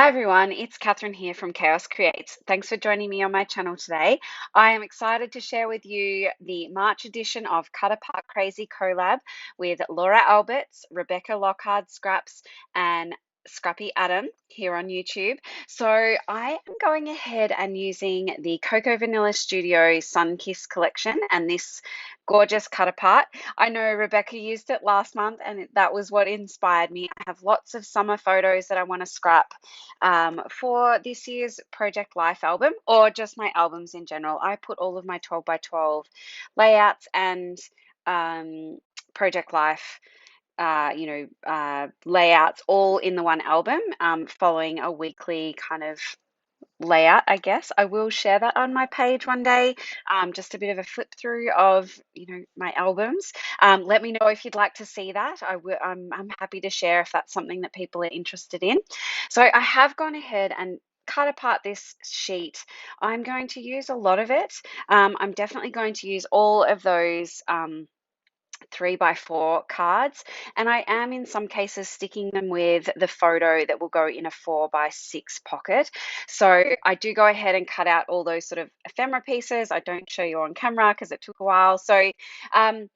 Hi everyone, it's Catherine here from Chaos Creates. Thanks for joining me on my channel today. I am excited to share with you the March edition of Cut Apart Crazy collab with Laura Alberts, Rebecca Lockhart Scraps, and Scrappy Adam here on YouTube. So I am going ahead and using the Cocoa Vanilla Studio Sun Kiss collection and this gorgeous cut apart. I know Rebecca used it last month and that was what inspired me. I have lots of summer photos that I want to scrap for this year's Project Life album, or just my albums in general. I put all of my 12 by 12 layouts and um, Project Life layouts all in the one album, following a weekly kind of layout, I guess. I will share that on my page one day, just a bit of a flip through of, my albums. Let me know if you'd like to see that. I'm happy to share if that's something that people are interested in. So I have gone ahead and cut apart this sheet. I'm going to use a lot of it. I'm definitely going to use all of those 3 by 4 cards, and I am in some cases sticking them with the photo that will go in a 4 by 6 pocket. So I do go ahead and cut out all those sort of ephemera pieces. I don't show you on camera because it took a while. So um,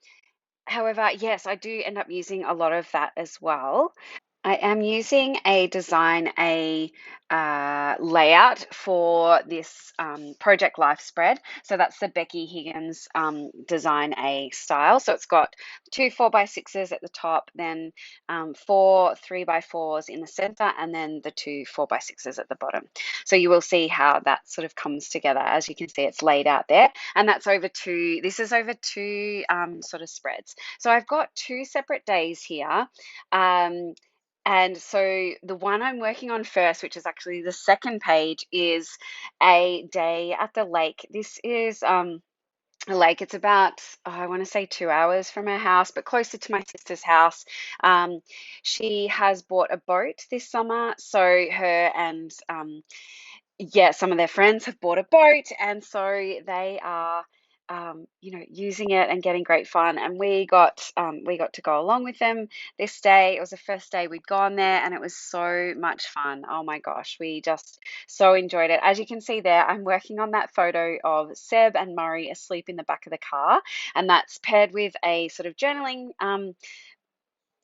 however, yes, I do end up using a lot of that as well. I am using a layout for this Project Life spread. So that's the Becky Higgins Design A style. So it's got 2 4 by 6s at the top, then 4 3 by 4s in the center, and then the 2 4 by 6s at the bottom. So you will see how that sort of comes together. As you can see, it's laid out there, and that's over two. This is over two sort of spreads. So I've got two separate days here. And so the one I'm working on first, which is actually the second page, is a day at the lake. This is a lake. It's about, I want to say 2 hours from our house, but closer to my sister's house. She has bought a boat this summer. So her and yeah, some of their friends have bought a boat, and so they are, using it and getting great fun. And we got to go along with them this day. It was the first day we'd gone there, and it was so much fun. Oh my gosh, we just so enjoyed it. As you can see there, I'm working on that photo of Seb and Murray asleep in the back of the car, and that's paired with a sort of journaling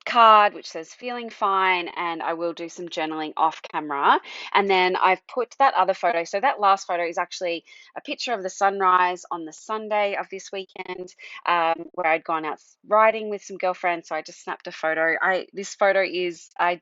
card which says feeling fine, and I will do some journaling off camera. And then I've put that other photo, so that last photo is actually a picture of the sunrise on the Sunday of this weekend, where I'd gone out riding with some girlfriends. So I just snapped a photo. I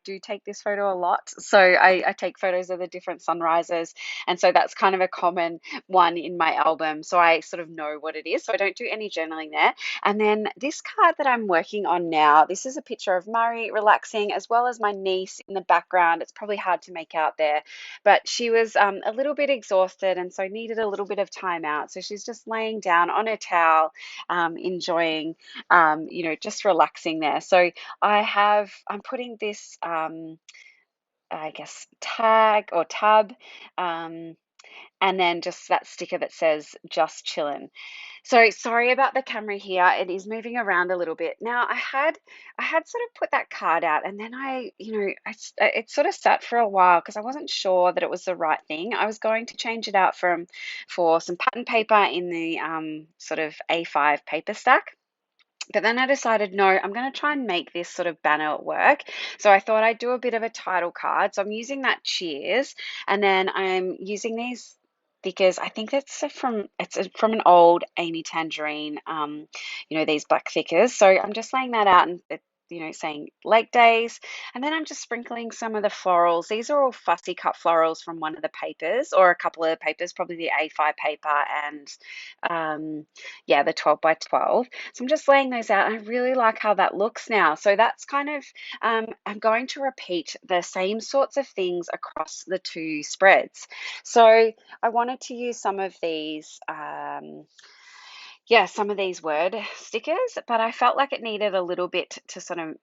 do take this photo a lot, so I take photos of the different sunrises, and so that's kind of a common one in my album, so I sort of know what it is. So I don't do any journaling there. And then this card that I'm working on now, this is a picture of Murray relaxing, as well as my niece in the background. It's probably hard to make out there, but she was a little bit exhausted and so needed a little bit of time out. So she's just laying down on her towel, enjoying, just relaxing there. So I'm putting this, I guess, tag or tab, um, and then just that sticker that says just chillin'. So sorry about the camera here. It is moving around a little bit. Now I had sort of put that card out, and then it sort of sat for a while because I wasn't sure that it was the right thing. I was going to change it out for some pattern paper in the sort of A5 paper stack. But then I decided, no, I'm going to try and make this sort of banner at work. So I thought I'd do a bit of a title card. So I'm using that cheers, and then I'm using these because I think it's from an old Amy Tangerine, these black thickers. So I'm just laying that out and saying lake days, and then I'm just sprinkling some of the florals. These are all fussy cut florals from one of the papers, or a couple of the papers, probably the A5 paper and yeah, the 12 by 12. So I'm just laying those out. I really like how that looks now. So that's kind of, I'm going to repeat the same sorts of things across the two spreads. So I wanted to use some of these, yeah, some of these word stickers, but I felt like it needed a little bit to sort of,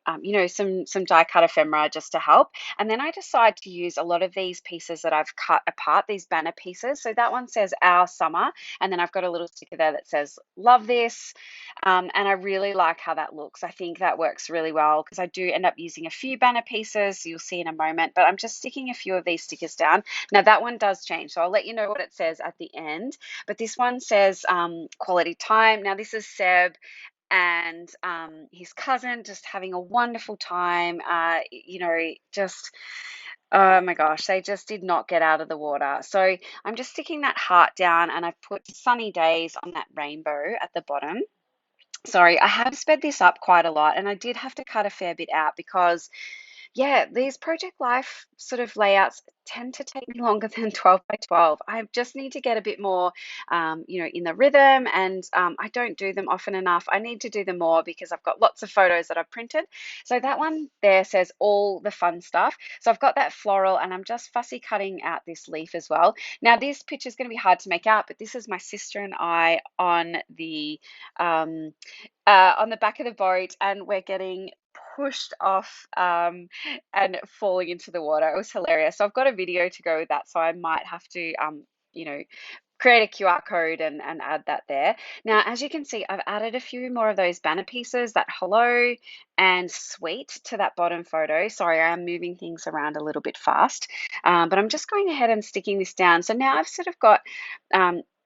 some die cut ephemera just to help. And then I decided to use a lot of these pieces that I've cut apart, these banner pieces. So that one says Our Summer, and then I've got a little sticker there that says Love This. And I really like how that looks. I think that works really well because I do end up using a few banner pieces. You'll see in a moment, but I'm just sticking a few of these stickers down. Now that one does change, so I'll let you know what it says at the end. But this one says quality time. Now, this is Seb and his cousin just having a wonderful time. Just, oh my gosh, they just did not get out of the water. So I'm just sticking that heart down and I've put sunny days on that rainbow at the bottom. Sorry, I have sped this up quite a lot and I did have to cut a fair bit out because yeah, these project life sort of layouts tend to take me longer than 12 by 12. I just need to get a bit more, in the rhythm, and I don't do them often enough. I need to do them more because I've got lots of photos that I've printed. So that one there says all the fun stuff. So I've got that floral, and I'm just fussy cutting out this leaf as well. Now, this picture is going to be hard to make out, but this is my sister and I um, on the back of the boat, and we're getting pushed off and falling into the water. It was hilarious. So I've got a video to go with that. So I might have to, you know, create a QR code and add that there. Now, as you can see, I've added a few more of those banner pieces, that hello and sweet to that bottom photo. Sorry, I am moving things around a little bit fast, but I'm just going ahead and sticking this down. So now I've sort of got,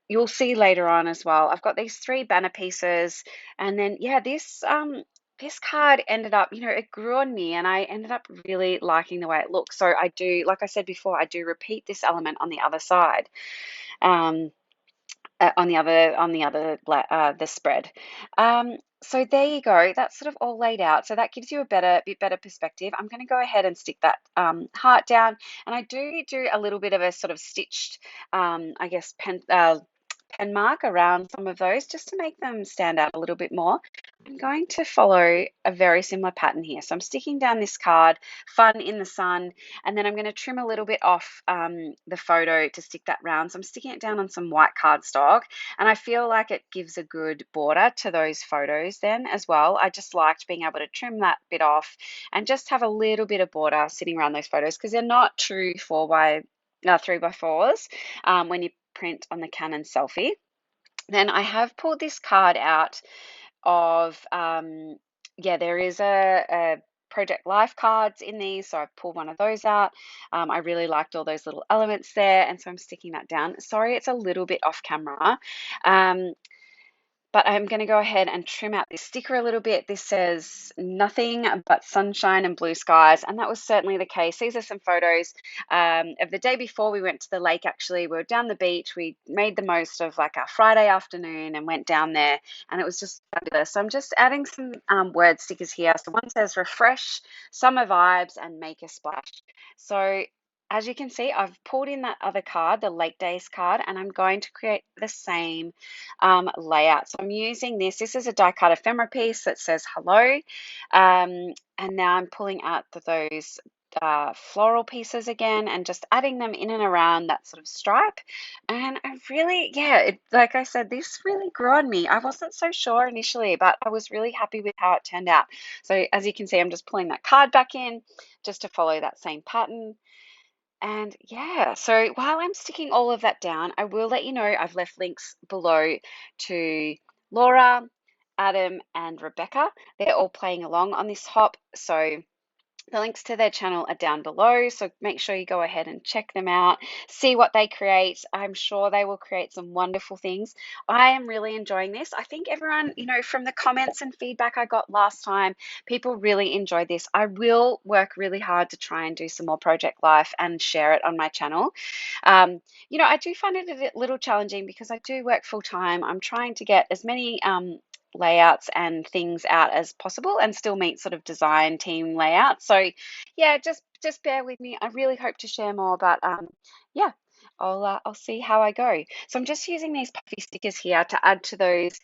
you'll see later on as well, I've got these three banner pieces and then, yeah, this card ended up, it grew on me and I ended up really liking the way it looks. So I do, like I said before, I do repeat this element on the other side. Um, the spread. So there you go. That's sort of all laid out. So that gives you a bit better perspective. I'm going to go ahead and stick that heart down, and I do a little bit of a sort of stitched, I guess pen mark around some of those just to make them stand out a little bit more. I'm going to follow a very similar pattern here. So I'm sticking down this card, fun in the sun, and then I'm going to trim a little bit off the photo to stick that round. So I'm sticking it down on some white cardstock, and I feel like it gives a good border to those photos then as well. I just liked being able to trim that bit off and just have a little bit of border sitting around those photos because they're not true 3x4s when you print on the Canon selfie. Then I have pulled this card out of there is a project life cards in these, so I've pulled one of those out. I really liked all those little elements there, and so I'm sticking that down. Sorry, it's a little bit off camera. But I'm going to go ahead and trim out this sticker a little bit. This says nothing but sunshine and blue skies, and that was certainly the case. These are some photos of the day before we went to the lake. Actually, we were down the beach. We made the most of like our Friday afternoon and went down there, and it was just fabulous. So I'm just adding some word stickers here. So one says refresh, summer vibes, and make a splash. So as you can see, I've pulled in that other card, the Lake Days card, and I'm going to create the same layout. So I'm using this. This is a die cut ephemera piece that says hello. And now I'm pulling out those floral pieces again and just adding them in and around that sort of stripe. And I really, like I said, this really grew on me. I wasn't so sure initially, but I was really happy with how it turned out. So as you can see, I'm just pulling that card back in just to follow that same pattern. And yeah, so while I'm sticking all of that down, I will let you know I've left links below to Laura, Adam, and Rebecca. They're all playing along on this hop. So the links to their channel are down below, so make sure you go ahead and check them out, see what they create. I'm sure they will create some wonderful things. I am really enjoying this. I think everyone, from the comments and feedback I got last time, people really enjoyed this. I will work really hard to try and do some more Project Life and share it on my channel. I do find it a little challenging because I do work full time. I'm trying to get as many layouts and things out as possible and still meet sort of design team layouts. So yeah, just bear with me. I really hope to share more, but yeah, I'll see how I go. So I'm just using these puffy stickers here to add to those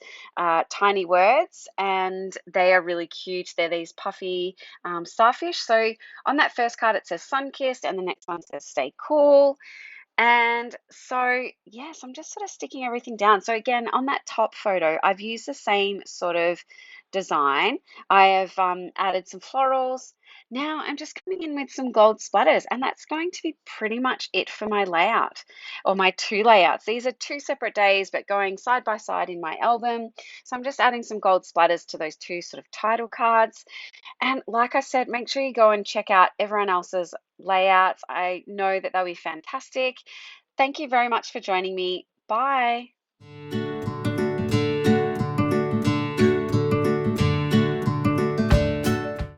tiny words, and they are really cute. They're these puffy starfish. So on that first card it says sun kissed, and the next one says stay cool. And so, yes, I'm just sort of sticking everything down. So, again, on that top photo, I've used the same sort of design. I have added some florals. Now I'm just coming in with some gold splatters, and that's going to be pretty much it for my layout or my two layouts. These are two separate days, but going side by side in my album. So, I'm just adding some gold splatters to those two sort of title cards. And like I said, make sure you go and check out everyone else's layouts. I know that they'll be fantastic. Thank you very much for joining me. Bye.